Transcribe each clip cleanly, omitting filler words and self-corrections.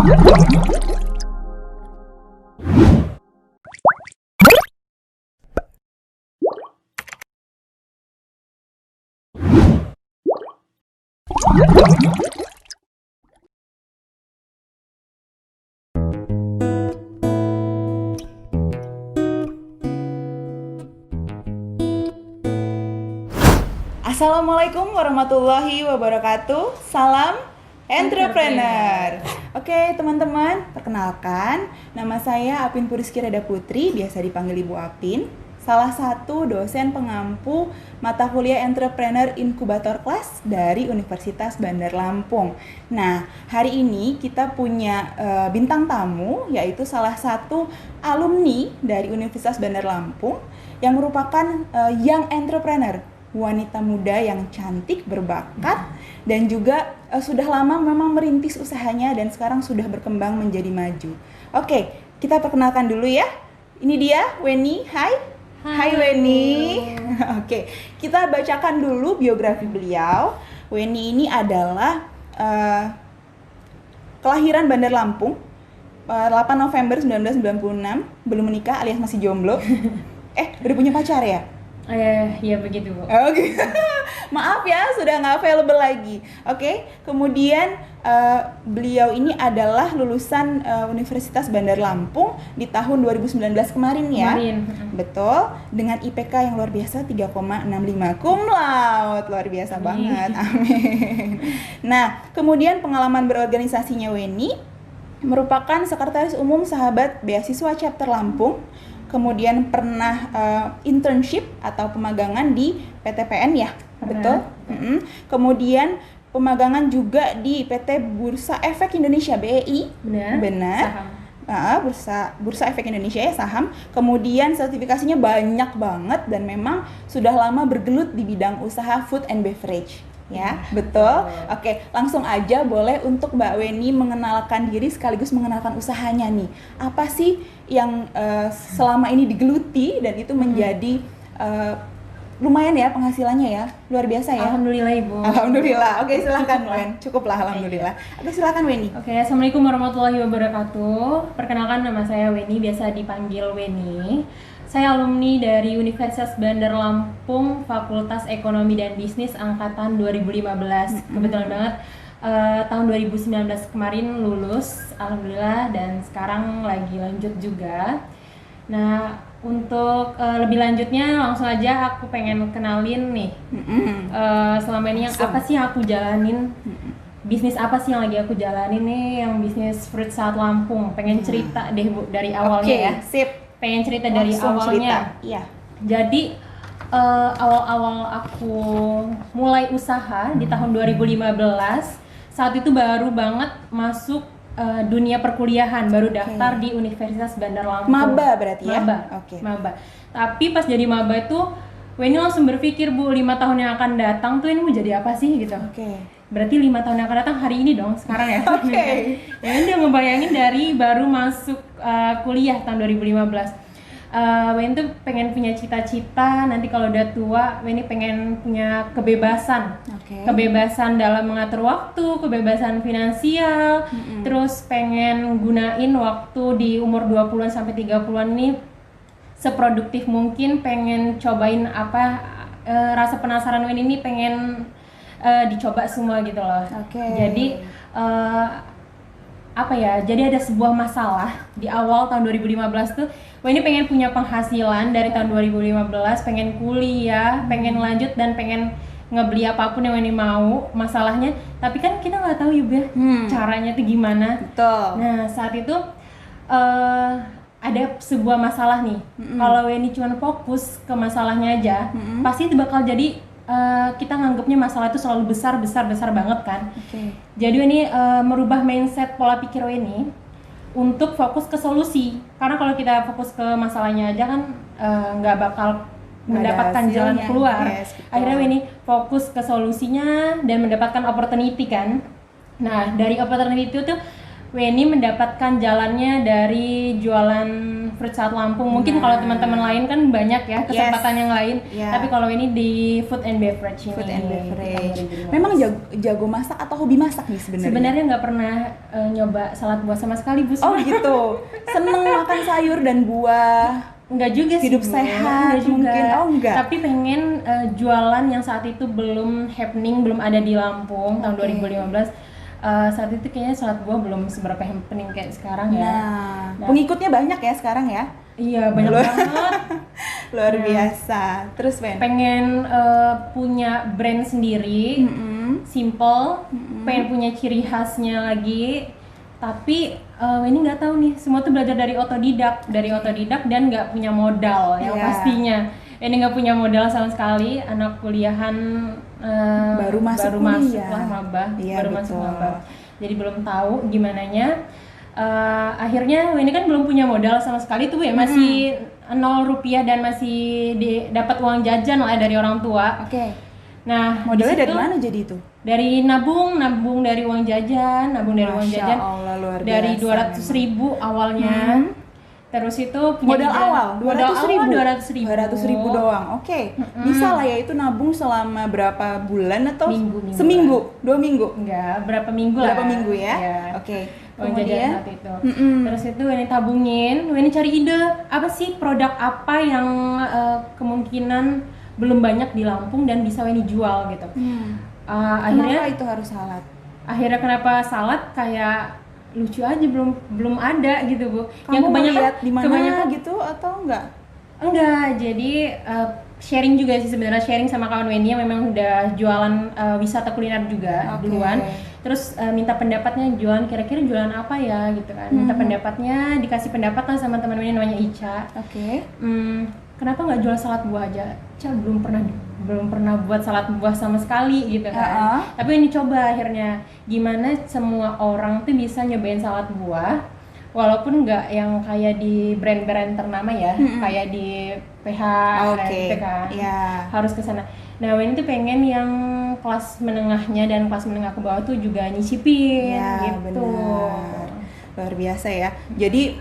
Assalamualaikum warahmatullahi wabarakatuh. Salam entrepreneur. Oke, teman-teman, perkenalkan, nama saya Apin Puriski Reda Putri, biasa dipanggil Ibu Apin. Salah satu dosen pengampu mata kuliah Entrepreneur Inkubator Class dari Universitas Bandar Lampung. Nah, hari ini kita punya bintang tamu, yaitu salah satu alumni dari Universitas Bandar Lampung yang merupakan young entrepreneur, wanita muda yang cantik, berbakat, dan juga sudah lama memang merintis usahanya dan sekarang sudah berkembang menjadi maju. Oke, kita perkenalkan dulu ya. Ini dia Weni. Hai Weni. Oke, kita bacakan dulu biografi beliau. Weni ini adalah kelahiran Bandar Lampung, 8 November 1996, belum menikah alias masih jomblo. Udah punya pacar ya? Ya begitu, Bu. Oke. Maaf ya, sudah nggak available lagi. Oke, kemudian beliau ini adalah lulusan Universitas Bandar Lampung di tahun 2019 kemarin ya. Betul, dengan IPK yang luar biasa 3,65 cum laude, luar biasa banget. Amin. Nah, kemudian pengalaman berorganisasinya Weni merupakan sekretaris umum Sahabat Beasiswa Chapter Lampung. Kemudian pernah internship atau pemagangan di PTPN ya, betul? Kemudian pemagangan juga di PT Bursa Efek Indonesia (BEI). Benar. Bursa Efek Indonesia ya, saham. Kemudian sertifikasinya banyak banget dan memang sudah lama bergelut di bidang usaha food and beverage. Ya, betul. Oke, langsung aja boleh untuk Mbak Weni mengenalkan diri sekaligus mengenalkan usahanya nih. Apa sih yang selama ini digeluti dan itu menjadi lumayan ya penghasilannya ya, luar biasa ya. Alhamdulillah Ibu. Alhamdulillah. Oke, silakan Wen. Cukuplah alhamdulillah. Oke, silakan Weni. Oke, Assalamualaikum warahmatullahi wabarakatuh. Perkenalkan, nama saya Weni, biasa dipanggil Weni. Saya alumni dari Universitas Bandar Lampung, Fakultas Ekonomi dan Bisnis angkatan 2015. Kebetulan banget tahun 2019 kemarin lulus, alhamdulillah, dan sekarang lagi lanjut juga. Nah, untuk lebih lanjutnya langsung aja aku pengen kenalin nih selama ini yang apa sih yang aku jalanin, bisnis apa sih yang lagi aku jalanin nih, yang bisnis Fruit Salad Lampung. Pengen cerita deh Bu dari awalnya ya. Sip. Pengen cerita dari awalnya. Iya. Jadi awal-awal aku mulai usaha di tahun 2015, saat itu baru banget masuk dunia perkuliahan, baru daftar di Universitas Bandar Lampung. Maba berarti ya? Maba. Tapi pas jadi maba itu, Weni langsung berpikir, Bu, 5 tahun yang akan datang tuh ini mau jadi apa sih gitu. Berarti 5 tahun yang akan datang hari ini dong, sekarang ya. Ya ini udah ngebayangin dari baru masuk kuliah tahun 2015. Weni tuh pengen punya cita-cita, nanti kalau udah tua Weni pengen punya kebebasan. Kebebasan dalam mengatur waktu, kebebasan finansial, terus pengen gunain waktu di umur 20-an sampai 30-an ini seproduktif mungkin, pengen cobain apa, rasa penasaran Weni ini pengen dicoba semua gitu loh. Jadi jadi ada sebuah masalah di awal tahun 2015 tuh, Weni pengen punya penghasilan dari tahun 2015, pengen kuliah, pengen lanjut dan pengen ngebeli apapun yang Weni mau. Masalahnya, tapi kan kita nggak tahu juga caranya tuh gimana. Betul. Nah, saat itu ada sebuah masalah nih. Kalau Weni cuma fokus ke masalahnya aja, pasti itu bakal jadi kita nganggapnya masalah itu selalu besar banget kan. Jadi ini merubah mindset pola pikir Weni untuk fokus ke solusi. Karena kalau kita fokus ke masalahnya aja kan nggak bakal mendapatkan jalan keluar. Akhirnya Weni fokus ke solusinya dan mendapatkan opportunity kan. Nah, dari opportunity itu tuh Weni mendapatkan jalannya dari jualan fruit salad Lampung. Mungkin kalau teman-teman lain kan banyak ya kesempatan yang lain. Tapi kalau ini di food and beverage ini. Food and beverage. Memang jago masak atau hobi masak nih sebenarnya? Sebenarnya nggak pernah nyoba salad buah sama sekali, Bu. Oh gitu. Seneng makan sayur dan buah. Enggak juga sih, hidup sehat mungkin. Oh enggak. Tapi pengen jualan yang saat itu belum happening, belum ada di Lampung tahun 2015. Saat itu kayaknya salad buah belum seberapa happening kayak sekarang ya. Nah, pengikutnya banyak ya sekarang ya? Iya, banyak banget. Luar biasa. Terus pengen punya brand sendiri, simple, pengen punya ciri khasnya lagi. Tapi ini nggak tahu nih, semua tuh belajar dari otodidak dan nggak punya modal ya pastinya. Ini nggak punya modal sama sekali, anak kuliahan baru masuk maba, baru masuk maba. Jadi belum tahu gimananya. Akhirnya ini kan belum punya modal sama sekali tuh ya, masih 0 rupiah dan masih dapat uang jajan lah dari orang tua. Nah, modalnya dari mana jadi itu? Dari nabung dari uang jajan, Masya Allah, luar biasa. Dari 200.000 awalnya. Terus itu modal awal 200.000 doang. Bisa lah ya itu nabung selama berapa bulan atau seminggu, 2 minggu? Enggak, berapa minggu ya? Uang jajan saat itu. Terus itu ini tabungin, ini cari ide apa sih produk apa yang kemungkinan belum banyak di Lampung dan bisa ini jual gitu. Akhirnya kenapa itu harus salad? Akhirnya kenapa salad, kayak lucu aja, belum ada gitu, Bu. Kamu yang kebanyakan di mana gitu atau enggak? Enggak, jadi sharing juga sih sebenarnya, sharing sama kawan Weni yang memang udah jualan wisata kuliner juga duluan. Terus minta pendapatnya jualan, kira-kira jualan apa ya gitu kan. Minta pendapatnya, dikasih pendapat lah sama teman Weni namanya Ica. Kenapa nggak jual salad buah aja? Ica belum pernah buat salad buah sama sekali gitu kan. Tapi ini coba akhirnya gimana semua orang tuh bisa nyobain salad buah walaupun nggak yang kayak di brand-brand ternama ya, kayak di PH kan. Harus ke sana. Nah, ini tuh pengen yang kelas menengahnya dan kelas menengah ke bawah tuh juga nyicipin gitu. Benar. Luar biasa ya. Jadi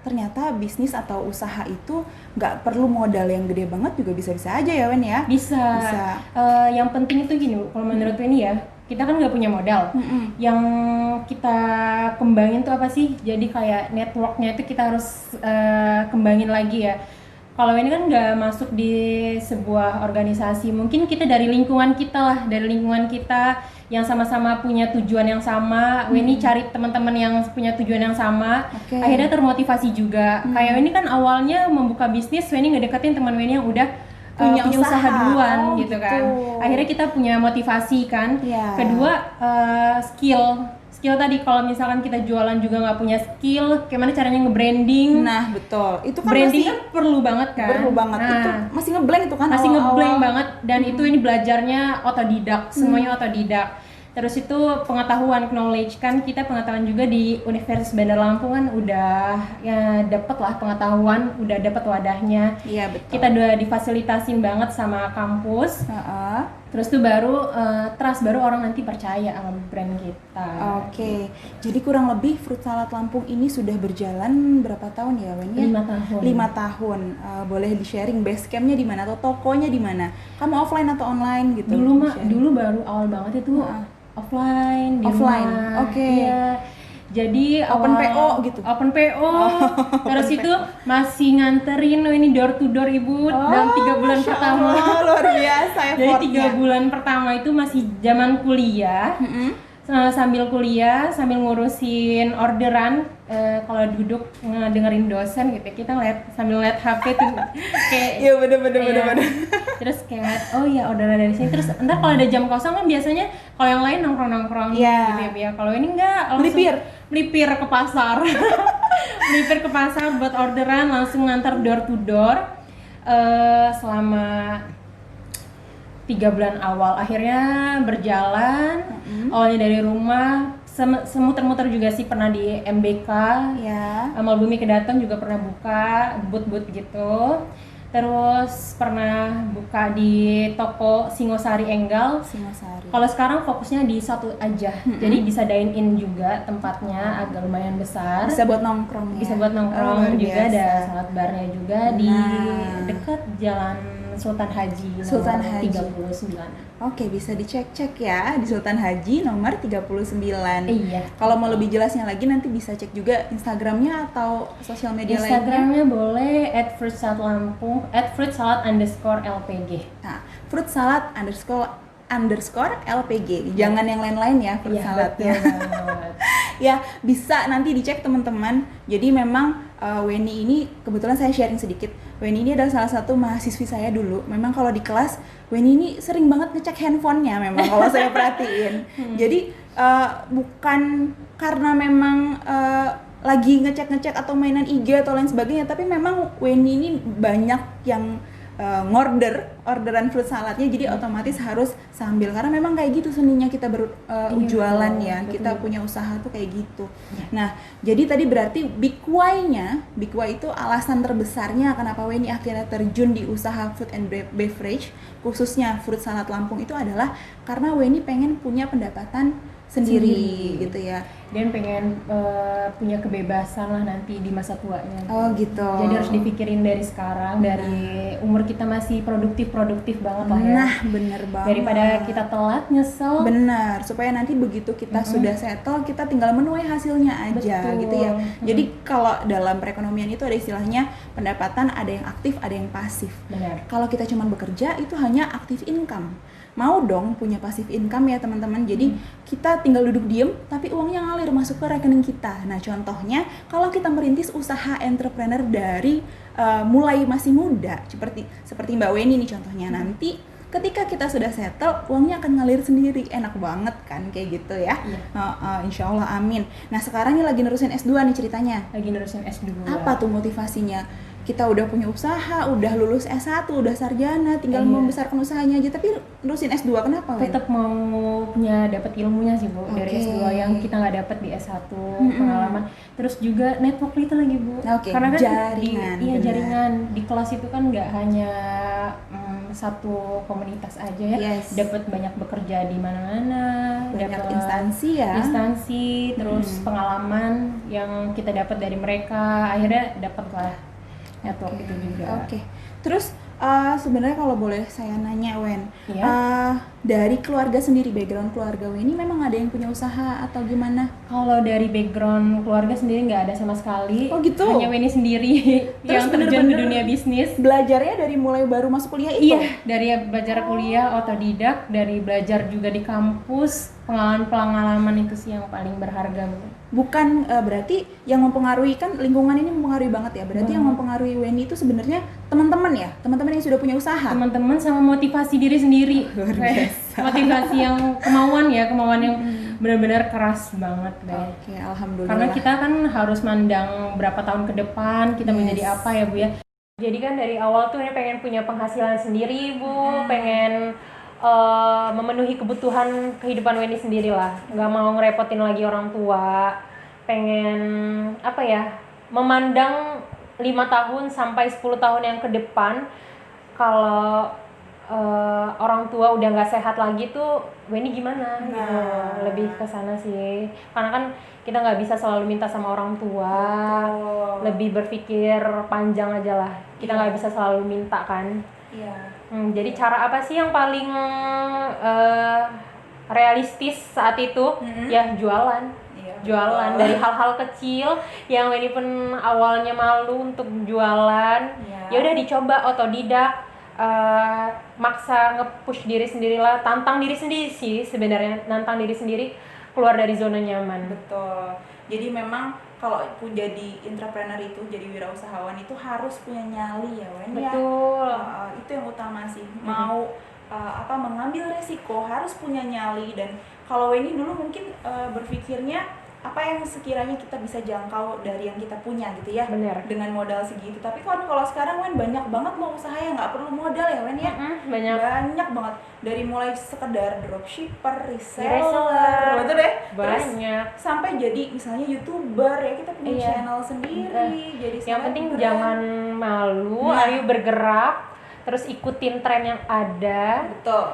ternyata bisnis atau usaha itu nggak perlu modal yang gede banget, juga bisa-bisa aja ya Wen ya? Bisa. Yang penting itu gini, kalau menurut Weni ya, kita kan nggak punya modal. Yang kita kembangin tuh apa sih? Jadi kayak networknya itu kita harus kembangin lagi ya. Kalau ini kan nggak masuk di sebuah organisasi, mungkin kita dari lingkungan kita yang sama-sama punya tujuan yang sama. Weni cari teman-teman yang punya tujuan yang sama, akhirnya termotivasi juga. Kayak Weni kan awalnya membuka bisnis, Weni ngedeketin teman Weni yang udah punya usaha duluan gitu kan. Akhirnya kita punya motivasi kan. Kedua, skill tadi, kalau misalkan kita jualan juga nggak punya skill, gimana caranya nge-branding? Nah betul, itu kan branding kan perlu banget kan. Itu masih ngeblank itu kan, masih ngeblank banget. Dan itu ini belajarnya otodidak, semuanya otodidak. Terus itu pengetahuan, knowledge kan, kita pengetahuan juga di Universitas Bandar Lampung kan udah ya dapet lah pengetahuan, udah dapet wadahnya. Iya betul. Kita udah difasilitasin banget sama kampus. Terus tuh baru trust, baru orang nanti percaya sama brand kita. Jadi kurang lebih Fruit Salad Lampung ini sudah berjalan berapa tahun ya Wen? 5 tahun. 5 tahun. Boleh di-sharing base campnya di mana atau tokonya di mana? Kamu offline atau online gitu? Dulu baru awal banget itu offline di rumah. Iya. Jadi open PO gitu. Open PO. Terus itu masih nganterin ini door to door Ibu dalam 3 bulan pertama. Luar biasa effortnya. Jadi 3 bulan pertama itu masih zaman kuliah. Sambil kuliah, sambil ngurusin orderan, kalau duduk dengerin dosen gitu, kita sambil lihat HP tuh kayak iya bener. Terus kayak oh ya orderan dari sini, terus entar kalau ada jam kosong kan biasanya kalau yang lain nongkrong gitu ya, kalau ini enggak, melipir ke pasar melipir ke pasar buat orderan, langsung ngantar door to door selama 3 bulan awal. Akhirnya berjalan, awalnya dari rumah, semuter-muter juga sih, pernah di MBK, Mall Bumi Kedaton juga pernah buka booth-booth gitu. Terus pernah buka di toko Singosari Enggal. Kalau sekarang fokusnya di satu aja. Jadi bisa dine in juga, tempatnya agak lumayan besar. Bisa buat nongkrong. Bisa buat nongkrong juga, ada salad barnya juga di dekat Jalan Sultan Haji Sultan nomor Haji 39. Oke, bisa dicek-cek ya di Sultan Haji nomor 39. Iya. Kalau mau lebih jelasnya lagi nanti bisa cek juga Instagramnya atau sosial media lainnya. Instagramnya boleh @fruitsaladlampung @fruitsalad_lpg. Nah, fruitsalad_lpg. Jangan yang lain-lain ya, fruit saladnya. Ya, bisa nanti dicek teman-teman. Jadi memang Weni ini kebetulan saya sharing sedikit. Weni ini adalah salah satu mahasiswi saya dulu. Memang kalau di kelas Weni ini sering banget ngecek handphonenya memang kalau saya perhatiin. Jadi bukan karena memang lagi ngecek-ngecek atau mainan IG atau lain sebagainya, tapi memang Weni ini banyak yang orderan fruit saladnya, jadi otomatis harus sambil, karena memang kayak gitu seninya kita berjualan ya, kita punya usaha tuh kayak gitu. Nah, jadi tadi berarti big why-nya, big why itu alasan terbesarnya kenapa Weni akhirnya terjun di usaha food and beverage, khususnya fruit salad Lampung, itu adalah karena Weni pengen punya pendapatan sendiri gitu ya, dan pengen punya kebebasan lah nanti di masa tuanya. Oh gitu. Jadi harus dipikirin dari sekarang, dari umur kita masih produktif banget lah ya. Nah, bener banget. Daripada kita telat nyesel. Benar, supaya nanti begitu kita sudah settle, kita tinggal menuai hasilnya aja. Betul. Gitu ya. Jadi kalau dalam perekonomian itu ada istilahnya pendapatan, ada yang aktif, ada yang pasif. Benar. Kalau kita cuma bekerja itu hanya aktif income. Mau dong punya passive income ya teman-teman. Jadi kita tinggal duduk diem tapi uangnya ngalir masuk ke rekening kita. Nah, contohnya kalau kita merintis usaha entrepreneur dari mulai masih muda, seperti Mbak Weni nih contohnya, nanti ketika kita sudah settle, uangnya akan ngalir sendiri. Enak banget kan kayak gitu ya. Insya Allah, amin. Nah, sekarang ini lagi nerusin S2 nih ceritanya. Lagi nerusin S2. Apa tuh motivasinya? Kita udah punya usaha, udah lulus S1, udah sarjana, tinggal membesarkan usahanya aja, tapi nerusin S2, kenapa? Tetap mau punya dapat ilmunya sih Bu, dari S2 yang kita nggak dapat di S1, pengalaman. Terus juga network itu lagi Bu. Karena kan jaringan di kelas itu kan nggak hanya satu komunitas aja ya, dapat banyak bekerja di mana-mana, banyak instansi ya, terus pengalaman yang kita dapat dari mereka, akhirnya dapat lah network itu juga. Terus sebenarnya kalau boleh saya nanya Wen, dari keluarga sendiri, background keluarga Wen ini memang ada yang punya usaha atau gimana? Kalau dari background keluarga sendiri nggak ada sama sekali. Oh gitu? Hanya Weni sendiri yang terjun di dunia bisnis. Belajarnya dari mulai baru masuk kuliah itu? Iya, dari belajar kuliah otodidak, dari belajar juga di kampus, pengalaman itu sih yang paling berharga. Bukan berarti yang mempengaruhi, kan lingkungan ini mempengaruhi banget ya, berarti yang mempengaruhi Weni itu sebenarnya teman-teman ya, teman-teman yang sudah punya usaha, teman-teman sama motivasi diri sendiri. Motivasi yang kemauan yang benar-benar keras banget deh. Alhamdulillah. Karena kita kan harus mandang berapa tahun ke depan kita menjadi apa ya Bu ya. Jadi kan dari awal tuh ini pengen punya penghasilan sendiri Bu, pengen memenuhi kebutuhan kehidupan Weni sendiri lah, nggak mau ngerepotin lagi orang tua, pengen memandang 5 tahun sampai 10 tahun yang ke depan kalau orang tua udah nggak sehat lagi tuh Weni gimana gitu. Lebih ke sana sih, karena kan kita nggak bisa selalu minta sama orang tua. Lebih berpikir panjang aja lah, kita nggak bisa selalu minta kan. Jadi cara apa sih yang paling realistis saat itu? Ya jualan. Dari hal-hal kecil yang Weni pun awalnya malu untuk jualan. Ya udah dicoba otodidak, maksa nge-push diri sendirilah, tantang diri sendiri sih sebenarnya, nantang diri sendiri keluar dari zona nyaman. Betul. Jadi memang kalau jadi entrepreneur itu, jadi wirausahawan itu harus punya nyali ya Wen. Betul. Itu yang utama sih. Mau mengambil resiko harus punya nyali. Dan kalau Weni dulu mungkin berpikirnya apa yang sekiranya kita bisa jangkau dari yang kita punya gitu ya. Bener. Dengan modal segitu. Tapi kalau sekarang Wen banyak banget mau usaha yang nggak perlu modal ya Wen ya. Banyak banget, dari mulai sekedar dropshipper, reseller, betul deh. Banyak. sampai jadi misalnya YouTuber ya, kita punya channel sendiri. Jadi yang penting jangan malu, ayo bergerak, terus ikutin tren yang ada. Betul.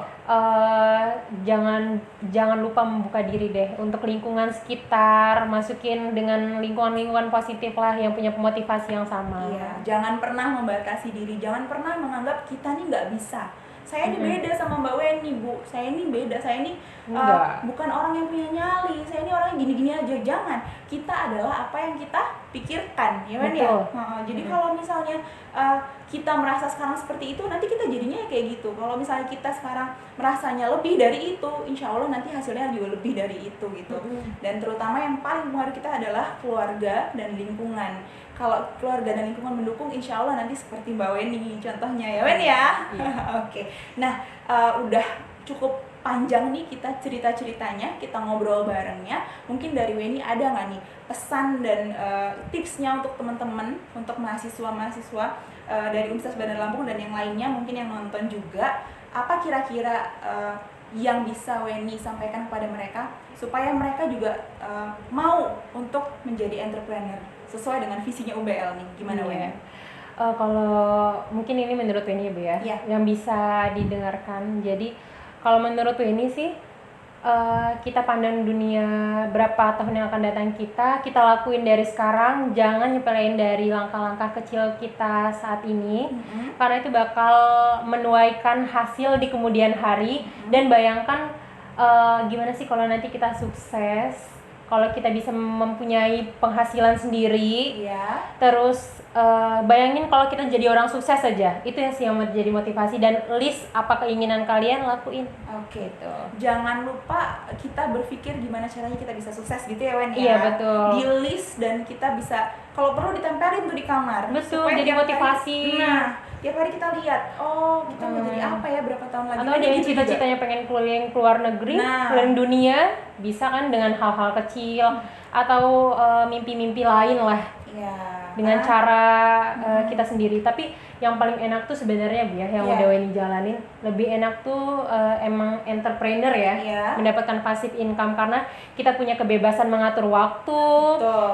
Jangan lupa membuka diri deh untuk lingkungan sekitar, masukin dengan lingkungan positif lah yang punya motivasi yang sama. Iya, jangan pernah membatasi diri, jangan pernah menganggap kita nih nggak bisa. Saya ini beda sama Mbak Weni, Bu. Saya ini beda, saya ini bukan orang yang punya nyali. Saya ini orang yang gini-gini aja. Jangan. Kita adalah apa yang kita pikirkan, ya kan ya? Jadi kalau misalnya kita merasa sekarang seperti itu, nanti kita jadinya kayak gitu. Kalau misalnya kita sekarang merasanya lebih dari itu, insya Allah nanti hasilnya juga lebih dari itu gitu. Dan terutama yang paling mempengaruhi kita adalah keluarga dan lingkungan. Kalau keluarga dan lingkungan mendukung, insya Allah nanti seperti Mbak Weni contohnya, ya Wen ya. Oke. Nah, udah cukup panjang nih kita cerita-ceritanya, kita ngobrol barengnya. Mungkin dari Weni ada nggak nih pesan dan tipsnya untuk teman-teman, untuk mahasiswa-mahasiswa dari Universitas Bandar Lampung dan yang lainnya mungkin yang nonton juga, apa kira-kira yang bisa Weni sampaikan kepada mereka supaya mereka juga mau untuk menjadi entrepreneur sesuai dengan visinya UBL nih, gimana Weni? Kalau mungkin ini menurut Weni ya Bu ya, yang bisa didengarkan. Jadi kalau menurut Weni sih, kita pandang dunia berapa tahun yang akan datang kita lakuin dari sekarang, jangan nyepelein dari langkah-langkah kecil kita saat ini, karena itu bakal menuaikan hasil di kemudian hari. Dan bayangkan gimana sih kalau nanti kita sukses, kalau kita bisa mempunyai penghasilan sendiri, terus bayangin kalau kita jadi orang sukses saja, itu yang sih yang menjadi motivasi. Dan list apa keinginan kalian, lakuin. Oke, gitu. Jangan lupa kita berpikir gimana caranya kita bisa sukses gitu ya Wen ya. Iya betul. Di list dan kita bisa, kalau perlu ditempelin tuh di kamar. Betul, jadi motivasi. Tiap hari kita lihat, kita mau jadi apa ya berapa tahun lagi. Atau ada yang cita-citanya pengen keluar negeri, keliling dunia, bisa kan dengan hal-hal kecil atau mimpi-mimpi lain lah. Dengan cara kita sendiri. Tapi yang paling enak tuh sebenarnya Bu ya, yang udah Weni jalanin, lebih enak tuh emang entrepreneur ya, mendapatkan passive income, karena kita punya kebebasan mengatur waktu.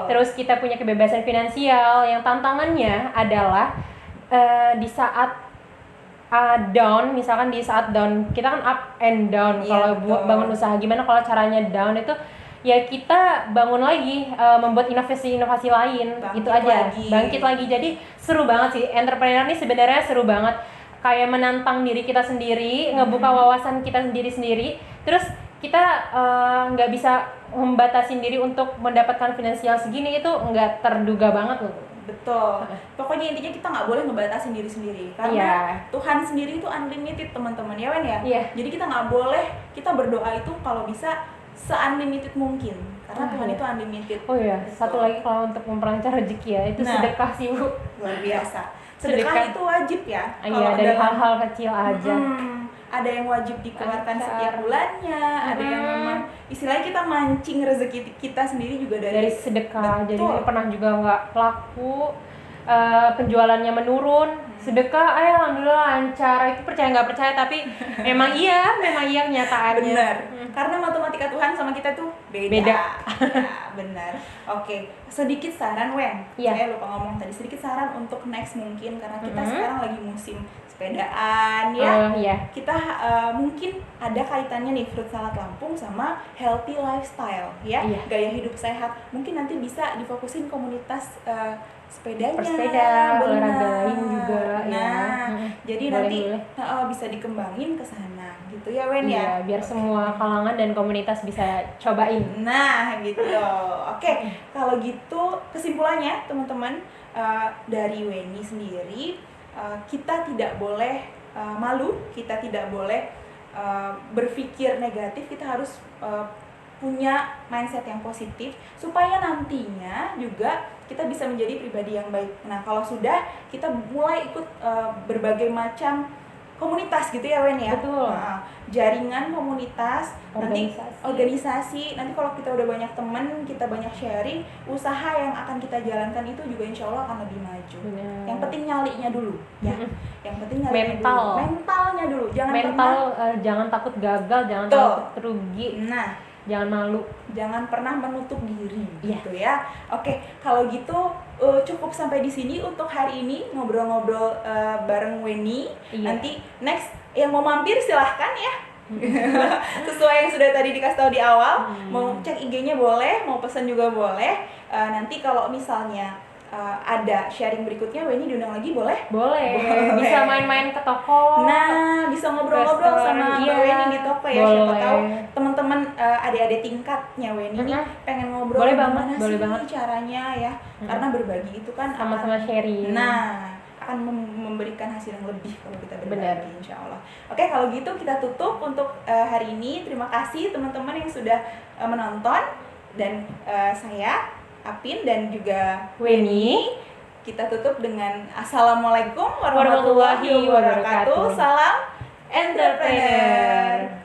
Terus kita punya kebebasan finansial. Yang tantangannya adalah di saat down, misalkan di saat down, kita kan up and down kalau bangun usaha. Gimana kalau caranya down itu ya kita bangun lagi, membuat inovasi-inovasi lain, itu aja, bangkit lagi. Jadi seru banget sih, entrepreneur ini sebenarnya seru banget, kayak menantang diri kita sendiri, ngebuka wawasan kita sendiri-sendiri. Terus kita nggak bisa membatasi diri untuk mendapatkan finansial segini, itu nggak terduga banget loh. Betul. Pokoknya intinya kita nggak boleh ngebatasin diri sendiri, karena Tuhan sendiri itu unlimited teman-teman ya Wen ya. Jadi kita nggak boleh, kita berdoa itu kalau bisa se-unlimited mungkin, karena Tuhan itu unlimited. Satu lagi kalau untuk memperlancar rezeki ya, itu sedekah sih Bu. Luar biasa. Sedekah itu wajib ya. Dari hal-hal kecil aja. Ada yang wajib dikeluarkan setiap bulannya, ada yang memang istilahnya kita mancing rezeki kita sendiri juga dari sedekah. Jadi pernah juga nggak laku, penjualannya menurun, sedekah alhamdulillah lancar. Itu percaya nggak percaya, tapi memang iya kenyataannya. Benar. Karena matematika Tuhan sama kita tuh beda. Ya, benar. Oke, sedikit saran Wen. Saya lupa ngomong tadi, sedikit saran untuk next mungkin, karena kita sekarang lagi musim sepedaan ya. Kita mungkin ada kaitannya nih Fruit Salad Lampung sama healthy lifestyle ya. Gaya hidup sehat. Mungkin nanti bisa difokusin komunitas sepeda, olahraga lain juga. Jadi nanti bisa dikembangin ke sana gitu ya Wen ya. Biar semua kalangan dan komunitas bisa cobain. Nah gitu. Oke, kalau gitu kesimpulannya teman-teman, dari Weni sendiri, kita tidak boleh malu, kita tidak boleh berpikir negatif, kita harus punya mindset yang positif supaya nantinya juga kita bisa menjadi pribadi yang baik. Nah, kalau sudah kita mulai ikut berbagai macam komunitas gitu ya Wen ya. Betul. Jaringan komunitas, organisasi. Nanti kalau kita udah banyak teman, kita banyak sharing, usaha yang akan kita jalankan itu juga insya Allah akan lebih maju. Yang penting nyalinya dulu ya. Yang penting nyalinya mentalnya dulu. Jangan takut gagal, jangan takut rugi. Jangan malu. Jangan pernah menutup diri, Iya. gitu ya. Oke, kalau gitu cukup sampai di sini untuk hari ini ngobrol-ngobrol bareng Weni. Iya. Nanti next yang mau mampir silahkan ya. Sesuai yang sudah tadi dikasih tahu di awal, mau cek IG-nya boleh, mau pesan juga boleh. Nanti kalau misalnya ada sharing berikutnya, Weni diundang lagi boleh? Boleh. Bisa main-main ke toko. Nah, bisa ngobrol-ngobrol sama Mbak Weni di toko ya. Boleh. Siapa tahu teman-teman adik-adik tingkatnya Weni nih pengen ngobrol Boleh gimana banget, boleh sih banget. caranya ya. Karena berbagi itu kan Sama-sama sharing. Nah, akan memberikan hasil yang lebih kalau kita berbagi. Benar. Insya Allah. Oke, kalau gitu kita tutup untuk hari ini. Terima kasih teman-teman yang sudah menonton, dan saya Apin dan juga Weni. kita tutup dengan Assalamualaikum Warahmatullahi wabarakatuh. Salam entrepreneur.